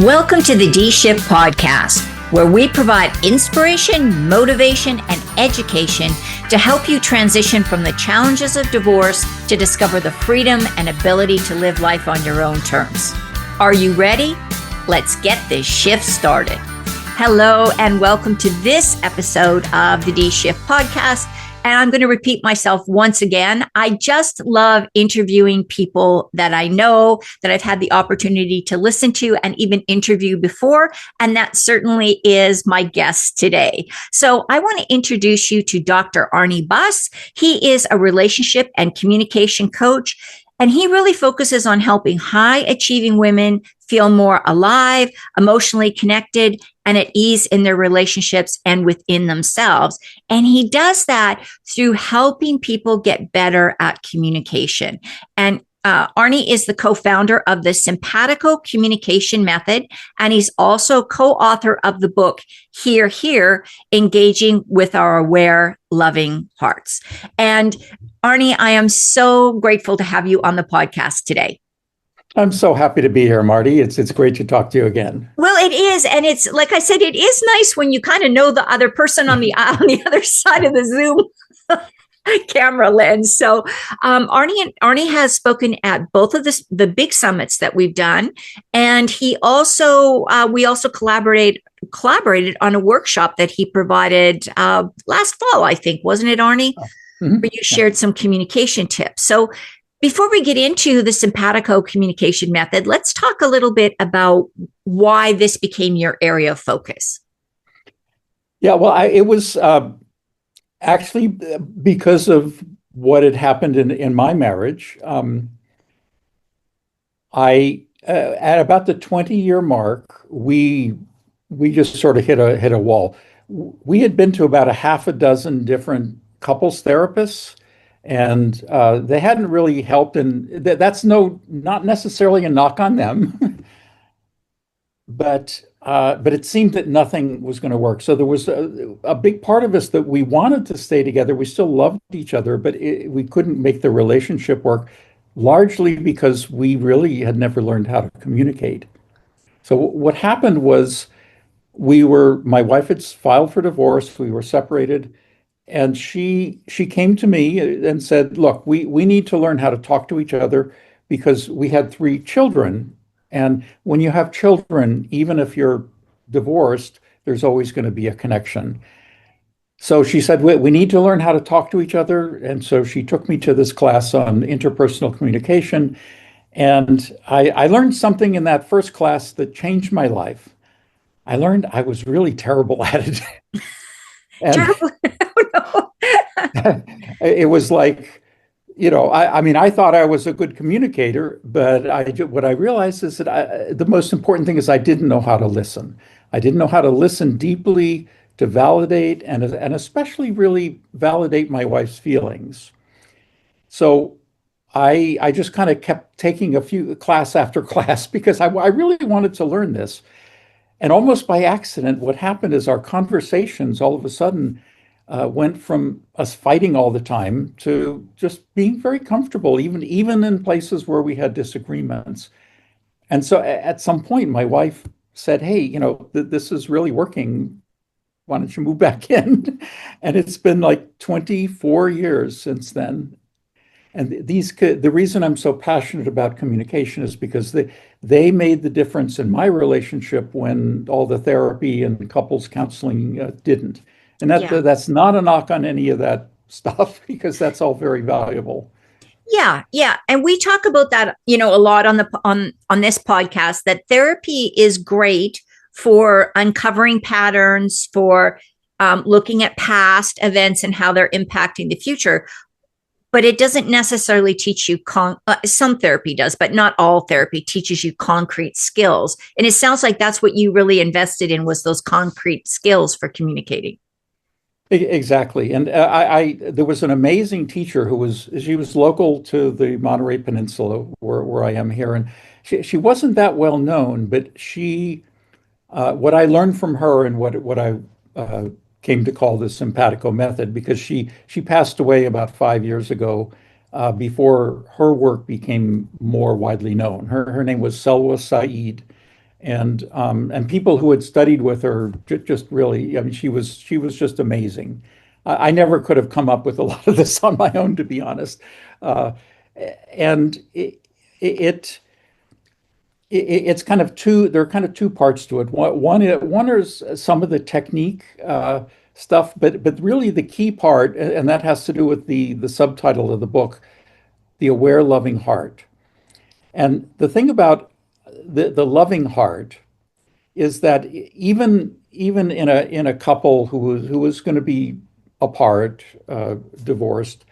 Welcome to the D-Shift podcast, where we provide inspiration, motivation, and education to help you transition from the challenges of divorce to discover the freedom and ability to live life on your own terms. Are you ready? Let's get this shift started. Hello, and welcome to this episode of the D-Shift podcast. And I'm going to repeat myself once again. I just love interviewing people that I know, that I've had the opportunity to listen to and even interview before. And that certainly is my guest today. So I want to introduce you to Dr. Arnie Buss. He is a relationship and communication coach, and he really focuses on helping high achieving women feel more alive, emotionally connected, and at ease in their relationships and within themselves. And he does that through helping people get better at communication. And Arnie is the co-founder of the Sympatico Communication Method, and he's also co-author of the book, Here, Engaging with Our Aware, Loving Hearts. And Arnie, I am so grateful to have you on the podcast today. I'm so happy to be here, Marty. It's great to talk to you again. Well, it is. And it's, like I said, it is nice when you kind of know the other person on the other side of the Zoom camera lens. So Arnie has spoken at both of the big summits that we've done. And he also, we also collaborated on a workshop that he provided last fall, I think, wasn't it, Arnie? Mm-hmm. Where you shared some communication tips. So before we get into the Sympatico Communication Method, let's talk a little bit about why this became your area of focus. Yeah, well, it was actually because of what had happened in my marriage. I at about the 20-year mark, we just sort of hit a wall. We had been to about a half a dozen different couples therapists, and they hadn't really helped. And that's not necessarily a knock on them, but it seemed that nothing was going to work. So there was a big part of us that we wanted to stay together. We still loved each other, but we couldn't make the relationship work, largely because we really had never learned how to communicate. So what happened was my wife had filed for divorce. We were separated. And she came to me and said, look, we need to learn how to talk to each other, because we had 3 children. And when you have children, even if you're divorced, there's always going to be a connection. So she said, we need to learn how to talk to each other. And so she took me to this class on interpersonal communication. And I learned something in that first class that changed my life. I learned I was really terrible at it. Terrible. It was like, I mean, I thought I was a good communicator, but what I realized is that the most important thing is I didn't know how to listen. I didn't know how to listen deeply, to validate, and especially really validate my wife's feelings. So I just kind of kept taking a few class after class because I really wanted to learn this. And almost by accident, what happened is our conversations all of a sudden went from us fighting all the time to just being very comfortable, even in places where we had disagreements. And so at some point, my wife said, hey, this is really working. Why don't you move back in? And it's been like 24 years since then. And the reason I'm so passionate about communication is because they made the difference in my relationship when all the therapy and couples counseling didn't. And that's not a knock on any of that stuff, because that's all very valuable. Yeah. And we talk about that, a lot on this podcast, that therapy is great for uncovering patterns, for looking at past events and how they're impacting the future. But it doesn't necessarily teach you, some therapy does, but not all therapy teaches you concrete skills. And it sounds like that's what you really invested in, was those concrete skills for communicating. Exactly. And there was an amazing teacher she was local to the Monterey Peninsula where I am here. And she wasn't that well known, but what I learned from her and what I came to call the Sympatico Method, because she passed away about 5 years ago, before her work became more widely known. Her name was Selwa Said, And people who had studied with her just really, I mean, she was just amazing. I never could have come up with a lot of this on my own, to be honest. Uh, and it, it's kind of two. There are kind of two parts to it. One is some of the technique stuff, but really the key part, and that has to do with the subtitle of the book, "The Aware Loving Heart." And the thing about the loving heart is that even in a couple who was going to be apart, divorced,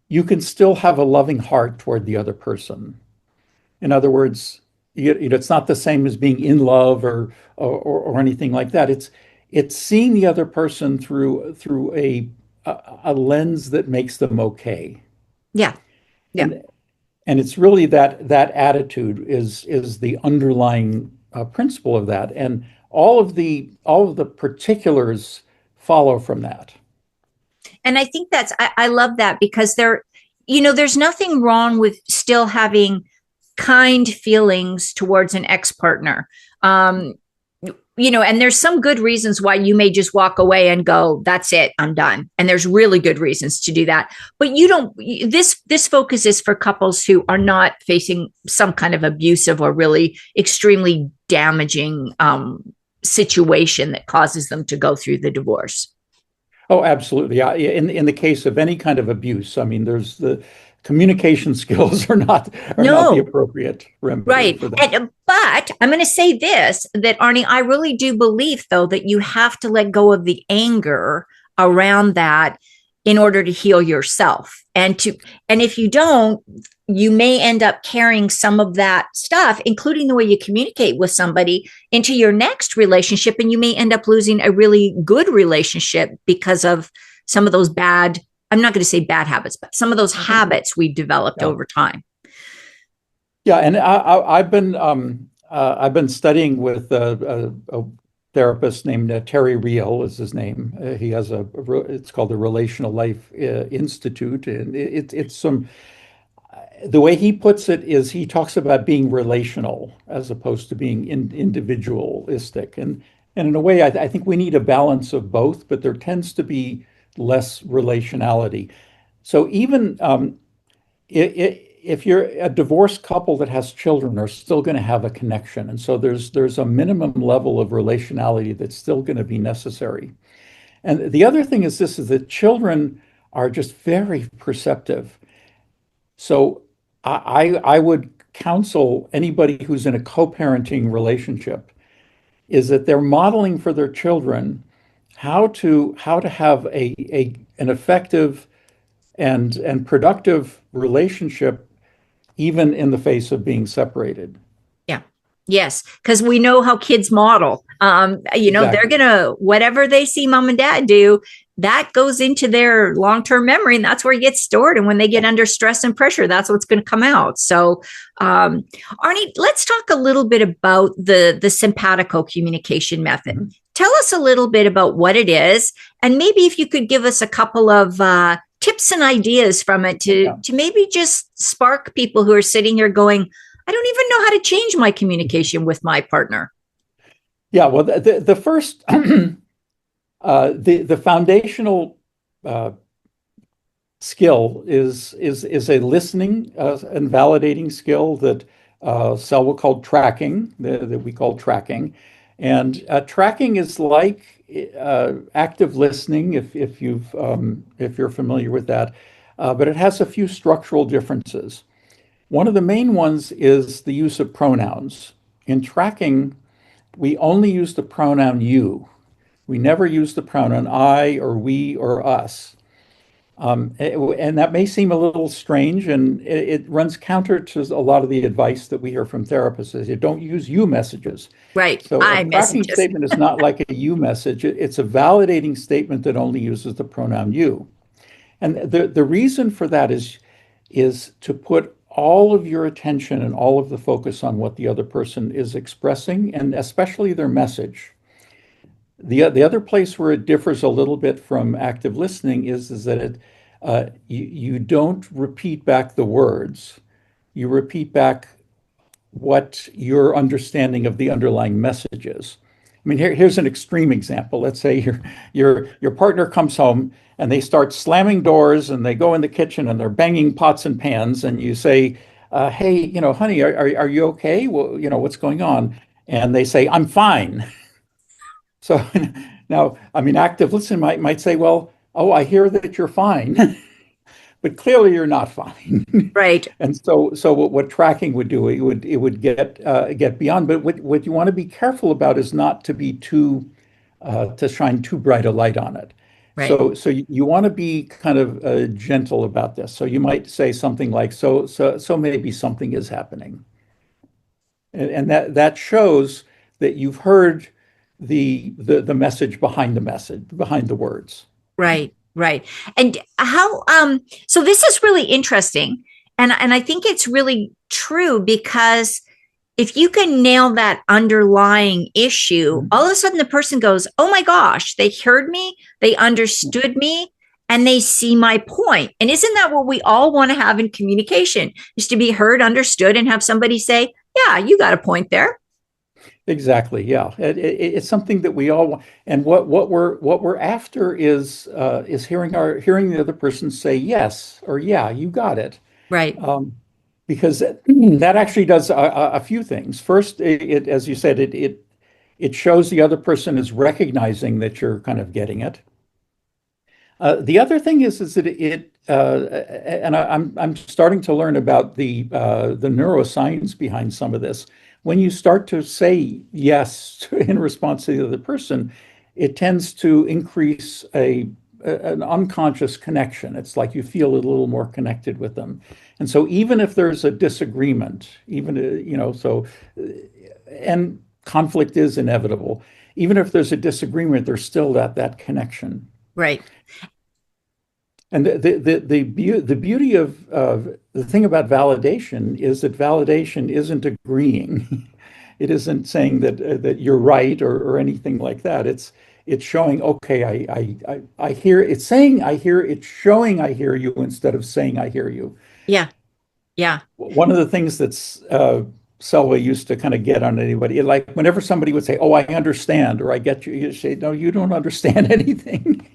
you can still have a loving heart toward the other person. In other words, it's not the same as being in love or anything like that. It's seeing the other person through a lens that makes them okay. Yeah. Yeah. And and it's really that attitude is the underlying principle of that, and all of the particulars follow from that. And I think I love that because there's nothing wrong with still having kind feelings towards an ex-partner. And there's some good reasons why you may just walk away and go, that's it, I'm done. And there's really good reasons to do that. But you don't, this focus is for couples who are not facing some kind of abusive or really extremely damaging situation that causes them to go through the divorce. Oh, absolutely. Yeah. In the case of any kind of abuse, I mean, there's the communication skills are not the No. appropriate remedy Right. for that. But I'm going to say this that, Arnie, I really do believe, though, that you have to let go of the anger around that in order to heal yourself. And if you don't, you may end up carrying some of that stuff, including the way you communicate with somebody, into your next relationship. And you may end up losing a really good relationship because of some of those bad, I'm not going to say bad habits, but some of those habits we've developed Yeah. over time. Yeah, and I've been studying with a therapist named Terry Real is his name. He has it's called the Relational Life Institute, and it's some the way he puts it is he talks about being relational as opposed to being individualistic, and in a way, I think we need a balance of both, but there tends to be less relationality. So even if you're a divorced couple that has children, are still going to have a connection, and so there's a minimum level of relationality that's still going to be necessary. And the other thing is this: is that children are just very perceptive. So I would counsel anybody who's in a co-parenting relationship is that they're modeling for their children how to have an effective and productive relationship even in the face of being separated. Yeah. Yes. Because we know how kids model. They're Exactly. going to, whatever they see mom and dad do, that goes into their long-term memory, and that's where it gets stored. And when they get under stress and pressure, that's what's going to come out. So, Arnie, let's talk a little bit about the Sympatico Communication Method. Mhm. Tell us a little bit about what it is, and maybe if you could give us a couple of tips and ideas from it to Yeah. to maybe just spark people who are sitting here going, I don't even know how to change my communication with my partner. Yeah, well, the first, the foundational uh, skill is a listening and validating skill that Selwa called tracking, that we call tracking, and tracking is like active listening, if you're familiar with that, but it has a few structural differences. One of the main ones is the use of pronouns. In tracking, we only use the pronoun you. We never use the pronoun I or we or us. And that may seem a little strange, and it runs counter to a lot of the advice that we hear from therapists is you don't use you messages. Right. So a I tracking messages. statement is not like a you message. It's a validating statement that only uses the pronoun you. And the reason for that is to put all of your attention and all of the focus on what the other person is expressing, and especially their message. The other place where it differs a little bit from active listening is that you don't repeat back the words. You repeat back what your understanding of the underlying message is. I mean, here's an extreme example. Let's say your partner comes home and they start slamming doors and they go in the kitchen and they're banging pots and pans, and you say, "Hey, honey, are you okay? Well, what's going on?" And they say, "I'm fine." So now, I mean, active listening might say, "Well, oh, I hear that you're fine." But clearly you're not fine. Right. And so what tracking would do, it would get beyond. But what you want to be careful about is not to be too to shine too bright a light on it. Right. So you want to be kind of gentle about this. So you might say something like, so maybe something is happening, and that shows that you've heard the message behind the words. Right. Right. And how so this is really interesting. And I think it's really true because if you can nail that underlying issue, all of a sudden the person goes, "Oh my gosh, they heard me, they understood me, and they see my point." And isn't that what we all want to have in communication? Is to be heard, understood, and have somebody say, "Yeah, you got a point there." Exactly. Yeah, it's something that we all want, and what we're after is hearing the other person say yes or yeah, you got it, Right. because that actually does a few things. First, as you said, it shows the other person is recognizing that you're kind of getting it. The other thing is that and I'm starting to learn about the neuroscience behind some of this. When you start to say yes in response to the other person, it tends to increase an unconscious connection. It's like you feel a little more connected with them. And so even if there's a disagreement, even and conflict is inevitable. Even if there's a disagreement, there's still that connection. Right. And the beauty of the thing about validation is that validation isn't agreeing. It isn't saying that you're right or anything like that. It's showing, okay, I hear. It's saying I hear. It's showing I hear you instead of saying I hear you. Yeah. Yeah. One of the things that's Selwa used to kind of get on anybody, like whenever somebody would say, "Oh, I understand," or "I get you," you say, "No, you don't understand anything."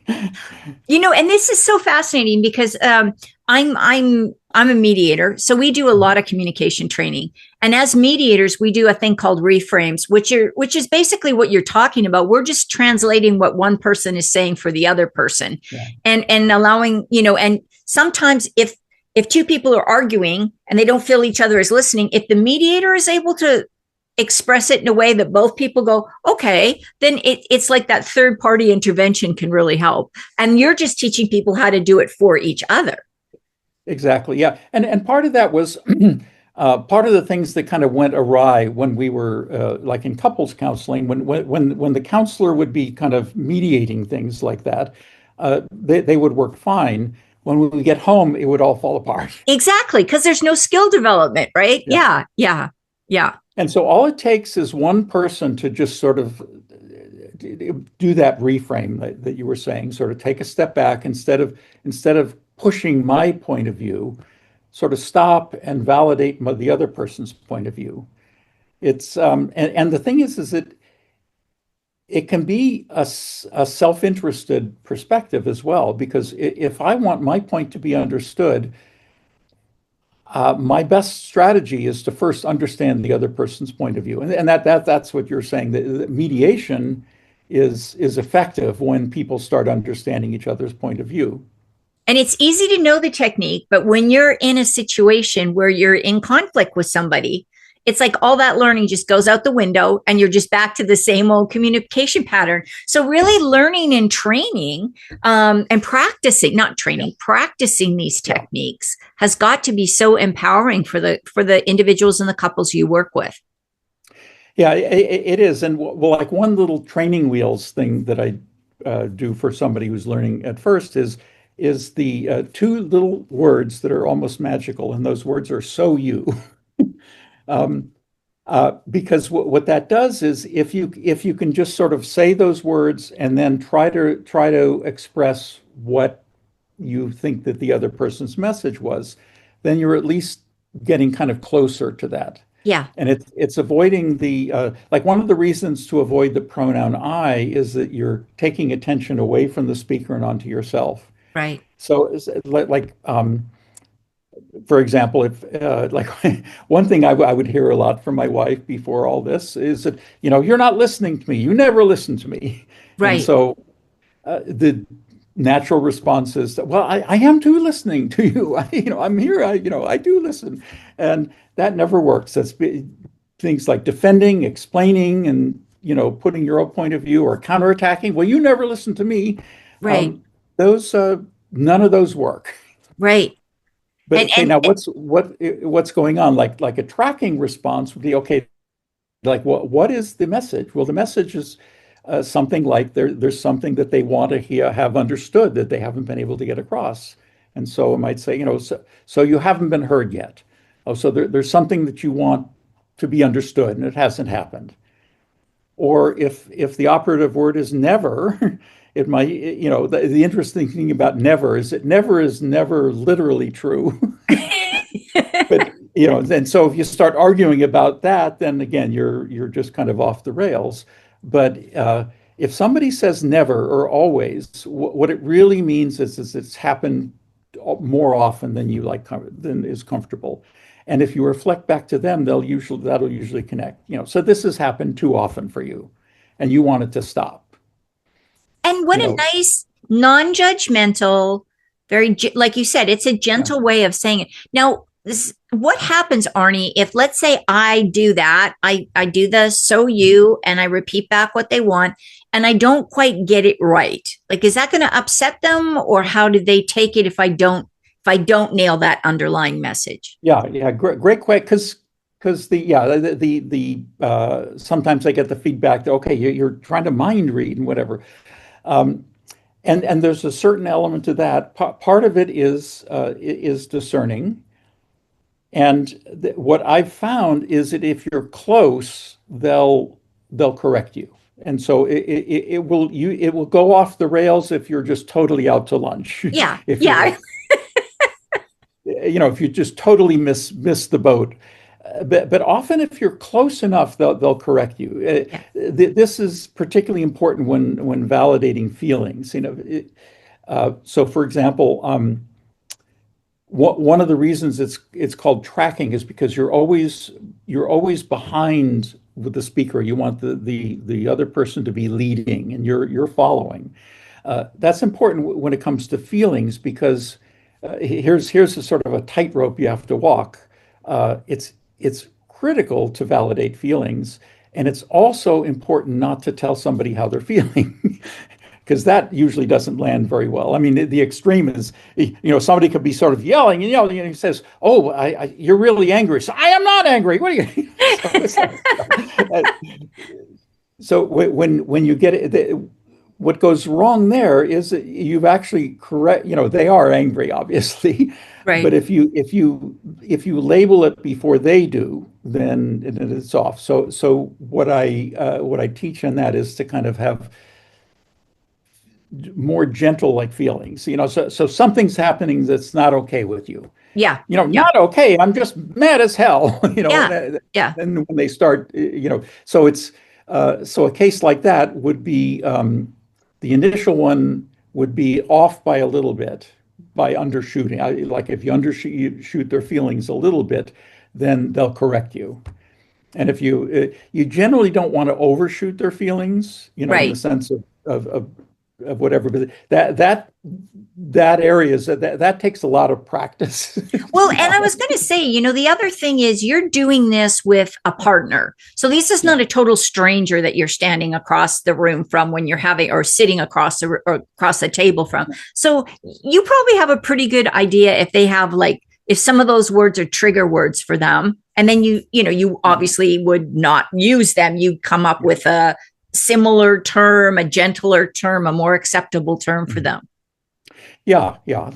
And this is so fascinating because I'm a mediator, so we do a lot of communication training. And as mediators, we do a thing called reframes, which is basically what you're talking about. We're just translating what one person is saying for the other person, Yeah. and allowing, and sometimes if two people are arguing and they don't feel each other is listening, if the mediator is able to express it in a way that both people go, okay, then it's like that third party intervention can really help. And you're just teaching people how to do it for each other. Exactly. Yeah. And part of that was part of the things that kind of went awry when we were like in couples counseling, when the counselor would be kind of mediating things like that, they would work fine. When we get home, it would all fall apart. Exactly. Because there's no skill development, right? Yeah. Yeah. Yeah. And so all it takes is one person to just sort of do that reframe that you were saying, sort of take a step back instead of pushing my point of view, sort of stop and validate the other person's point of view. It's and the thing is that it can be a self-interested perspective as well, because if I want my point to be understood, my best strategy is to first understand the other person's point of view, and that's what you're saying. That mediation is effective when people start understanding each other's point of view. And it's easy to know the technique, but when you're in a situation where you're in conflict with somebody, it's like all that learning just goes out the window and you're just back to the same old communication pattern. So really learning and training and practicing, not training, practicing these techniques has got to be so empowering for the individuals and the couples you work with. Yeah, it is. And well, like one little training wheels thing that I do for somebody who's learning at first is the two little words that are almost magical, and those words are "so you." Because what that does is if you can just sort of say those words and then try to express what you think that the other person's message was, then you're at least getting kind of closer to that. Yeah. And it's avoiding like one of the reasons to avoid the pronoun I is that you're taking attention away from the speaker and onto yourself. Right. So for example, if like one thing I would hear a lot from my wife before all this is that, you're not listening to me. You never listen to me. And Right. so the natural response is that, well, I am too listening to you. I'm here. I do listen. And that never works. Things like defending, explaining, and, putting your own point of view or counterattacking. Well, you never listen to me. Right. Those, none of those work. Right. But And okay, now what's going on? Like a tracking response would be okay. Like what is the message? Well, the message is something like there's something that they want to have understood that they haven't been able to get across. And so it might say, so you haven't been heard yet. Oh, so there's something that you want to be understood and it hasn't happened. Or if the operative word is never, it might, the interesting thing about never is that never is never literally true. But then so if you start arguing about that, then again you're just kind of off the rails. But if somebody says never or always, what it really means is it's happened more often than than is comfortable. And if you reflect back to them, that'll usually connect. So this has happened too often for you, and you want it to stop. And what You a know, nice, non-judgmental, like you said, it's a yeah. gentle way of saying it. Now, what happens, Arnie, if let's say I do that, I do the so you, and I repeat back what they want, and I don't quite get it right? Like, is that going to upset them, or how do they take it if I don't nail that underlying message? Yeah, great question. Because the sometimes I get the feedback that okay, you're trying to mind read and whatever. Um, and there's a certain element to that. Part of it is discerning. And what I've found is that if you're close, they'll correct you. And so it will go off the rails if you're just totally out to lunch. Yeah, If you're yeah, if you just totally miss the boat. But often if you're close enough, they'll correct you. yeah, This is particularly important when validating feelings. So for example, one of the reasons it's called tracking is because you're always behind with the speaker. You want the other person to be leading and you're following. That's important when it comes to feelings because here's a sort of a tightrope you have to walk. It's critical to validate feelings, and it's also important not to tell somebody how they're feeling. Because that usually doesn't land very well. I mean, the extreme is, somebody could be sort of yelling and yelling, and he says, "Oh, you're really angry." So I am not angry. What are you? So when you get it, what goes wrong there is that you've actually correct. They are angry, obviously, but right. if you label it before they do, then it's off. So what I teach in that is to kind of have more gentle like feelings. So something's happening that's not okay with you. Yeah, yeah, Not okay. I'm just mad as hell. yeah, yeah, And when they start, so a case like that would be the initial one would be off by a little bit by undershooting. Like if you undershoot their feelings a little bit, then they'll correct you. And if you generally don't want to overshoot their feelings, in the right. sense of whatever, but that area that takes a lot of practice. Well, and I was going to say, the other thing is you're doing this with a partner. So this is Yeah. not a total stranger that you're standing across the room from when you're having or sitting across the table from. So you probably have a pretty good idea if they have if some of those words are trigger words for them. And then you obviously would not use them. You come up with a similar term, a gentler term, a more acceptable term for them. Yeah, yeah,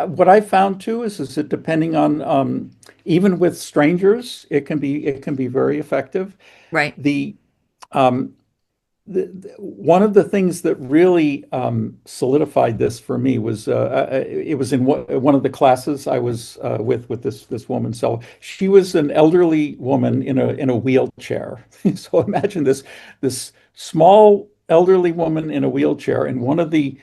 what I found too is that depending on even with strangers, it can be very effective. Right. The um, one of the things that really solidified this for me was it was in one of the classes I was with this woman. So she was an elderly woman in a wheelchair. So imagine this small elderly woman in a wheelchair, and one of the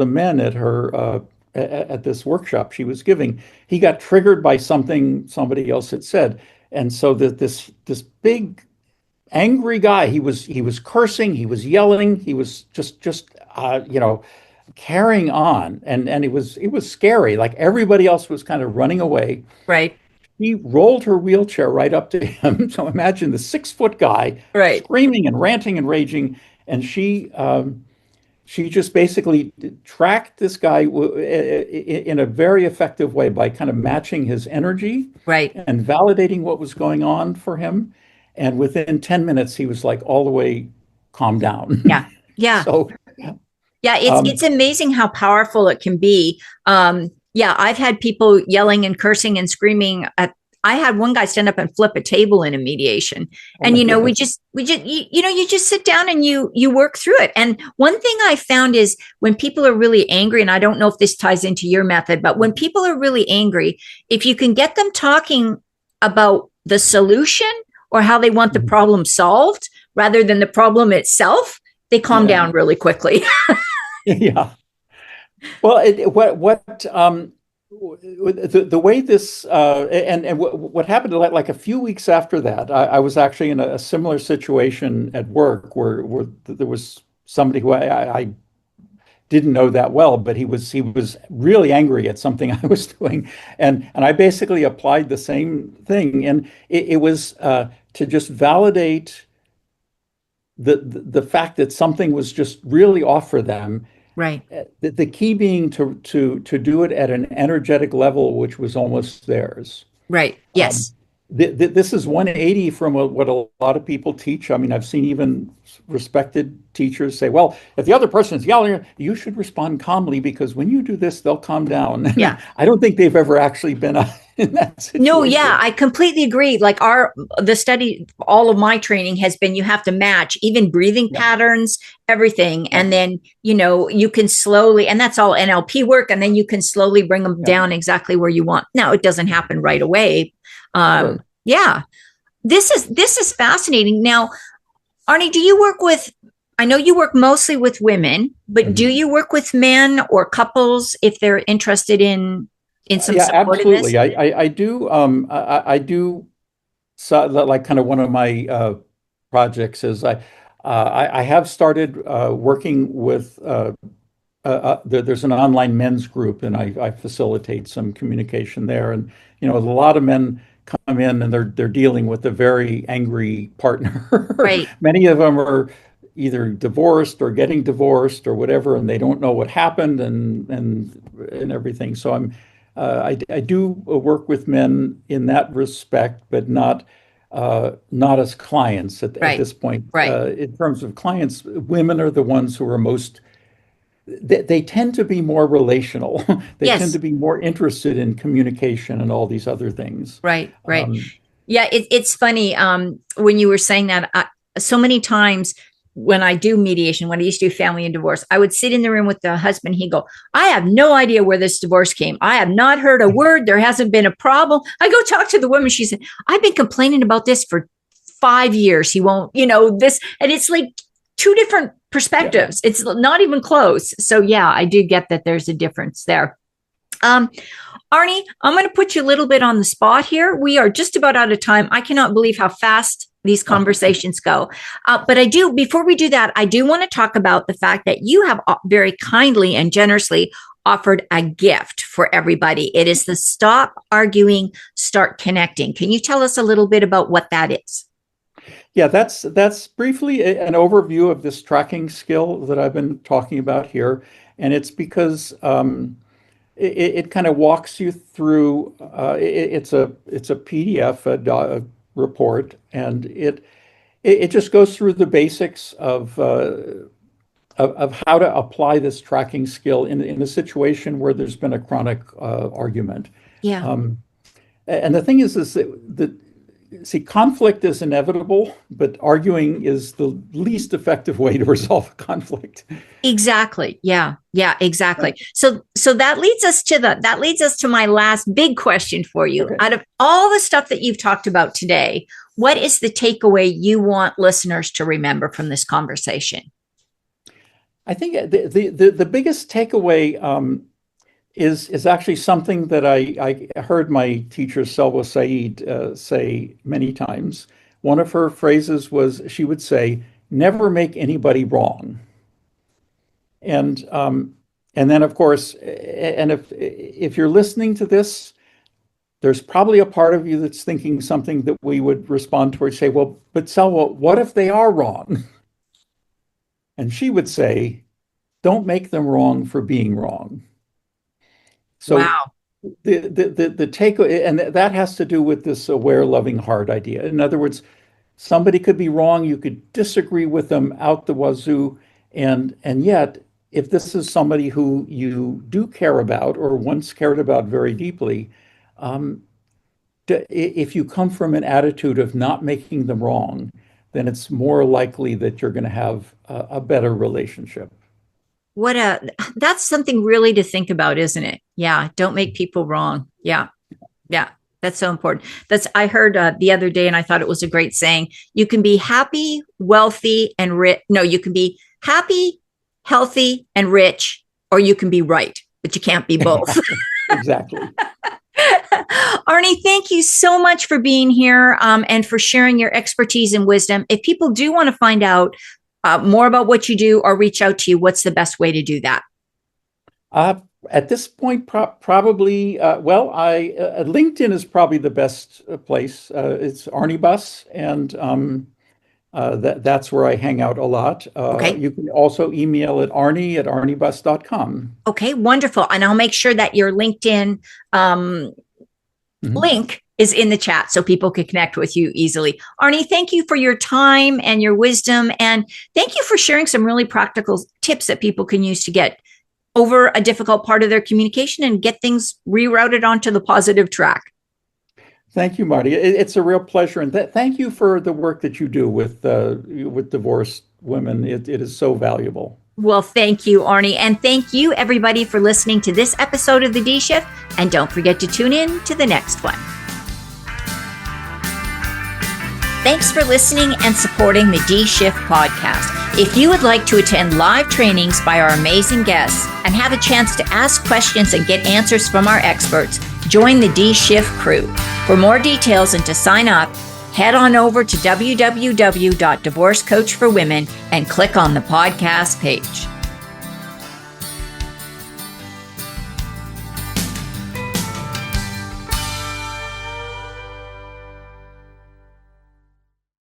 men at her at this workshop she was giving, he got triggered by something somebody else had said, and so that this big angry guy. He was cursing, he was yelling, he was just carrying on, and it was scary. Like everybody else was kind of running away. Right. He rolled her wheelchair right up to him. So imagine the 6 foot guy Right. screaming and ranting and raging, and she just basically tracked this guy in a very effective way by kind of matching his energy Right. and validating what was going on for him. And within 10 minutes, he was like all the way calmed down. Yeah. Yeah. So, Yeah, it's um, amazing how powerful it can be. Yeah, I've had people yelling and cursing and screaming at. I had one guy stand up and flip a table in a mediation, oh and my we goodness. just you just sit down and you work through it. And one thing I found is when people are really angry, and I don't know if this ties into your method, but when people are really angry, if you can get them talking about the solution or how they want the Mhm. problem solved rather than the problem itself, they calm Yeah. down really quickly. Yeah. Well, the way this and what happened like a few weeks after that, I was actually in a similar situation at work where there was somebody who I didn't know that well, but he was really angry at something I was doing, and I basically applied the same thing, and it was to just validate the fact that something was just really off for them. Right. The key being to do it at an energetic level, which was almost theirs. Right. Um, Yes. this is 180 from what a lot of people teach. I mean, I've seen even respected teachers say, well, if the other person is yelling, you should respond calmly because when you do this, they'll calm down. And Yeah. I don't think they've ever actually been in that No, yeah, situation. I completely agree. Like the study, all of my training has been you have to match even breathing Yeah, patterns, everything. yeah, And then, you can slowly, and that's all NLP work. And then you can slowly bring them yeah, down exactly where you want. Now, it doesn't happen right away. sure. Yeah, this is fascinating. Now, Arnie, do you work with, I know you work mostly with women, but do Mhm. you work with men or couples if they're interested in some Yeah, support in this? absolutely. I do. I do. So, like, kind of one of my projects is I have started working with there's an online men's group, and I facilitate some communication there. And a lot of men come in and they're dealing with a very angry partner. Right. Many of them are either divorced or getting divorced or whatever, and they don't know what happened and everything. So I do work with men in that respect, but not as clients at Right. this point. Right. In terms of clients, women are the ones who are most they tend to be more relational. They tend to Yes. be more interested in communication and all these other things. Right. Right. Um, Yeah. It's funny. When you were saying that, so many times when I do mediation, when I used to do family and divorce, I would sit in the room with the husband. He'd go, I have no idea where this divorce came. I have not heard a word. There hasn't been a problem. I go talk to the woman. She said, I've been complaining about this for 5 years. He won't, this. And it's like two different yeah, perspectives. It's not even close. So, yeah, I do get that there's a difference there. Um, Arnie, I'm going to put you a little bit on the spot here. We are just about out of time. I cannot believe how fast these conversations go. But before we do that, I do want to talk about the fact that you have very kindly and generously offered a gift for everybody. It is the Stop Arguing, Start Connecting. Can you tell us a little bit about what that is? yeah. That's briefly an overview of this tracking skill that I've been talking about here, and it's because it kind of walks you through. It's a PDF, a report, and it just goes through the basics of how to apply this tracking skill in a situation where there's been a chronic argument. Yeah. Um, and the thing is that see, conflict is inevitable, but arguing is the least effective way to resolve a conflict. Exactly. Yeah. Yeah, exactly. So that leads us to my last big question for you. Okay. Out of all the stuff that you've talked about today, what is the takeaway you want listeners to remember from this conversation? I think the biggest takeaway is actually something that I heard my teacher Selwa Said say many times. One of her phrases was, she would say, "Never make anybody wrong." And then of course, and if you're listening to this, there's probably a part of you that's thinking something that we would respond to or say, well, but Selwa, what if they are wrong? And she would say, don't make them wrong for being wrong. So Wow. the take, and that has to do with this aware, loving heart idea. In other words, somebody could be wrong, you could disagree with them out the wazoo, and yet, if this is somebody who you do care about or once cared about very deeply, if you come from an attitude of not making them wrong, then it's more likely that you're going to have a better relationship. That's something really to think about, isn't it? Yeah. Don't make people wrong. Yeah. Yeah. That's so important. I heard the other day, and I thought it was a great saying. You can be happy, wealthy, and rich. No, you can be happy, healthy, and rich, or you can be right, but you can't be both. Exactly. Arnie, thank you so much for being here and for sharing your expertise and wisdom. If people do want to find out more about what you do or reach out to you, what's the best way to do that? At this point, probably, LinkedIn is probably the best place. It's Arnie Buss, and that's where I hang out a lot. Okay. You can also email at arnie@arniebuss.com. Okay, wonderful. And I'll make sure that your LinkedIn link is in the chat so people can connect with you easily. Arnie, thank you for your time and your wisdom. And thank you for sharing some really practical tips that people can use to get over a difficult part of their communication and get things rerouted onto the positive track. Thank you, Marty. It's a real pleasure. And thank you for the work that you do with divorced women. It is so valuable. Well, thank you, Arnie. And thank you, everybody, for listening to this episode of The D Shift. And don't forget to tune in to the next one. Thanks for listening and supporting the D Shift podcast. If you would like to attend live trainings by our amazing guests and have a chance to ask questions and get answers from our experts, join the D Shift crew. For more details and to sign up, head on over to www.divorcecoachforwomen and click on the podcast page.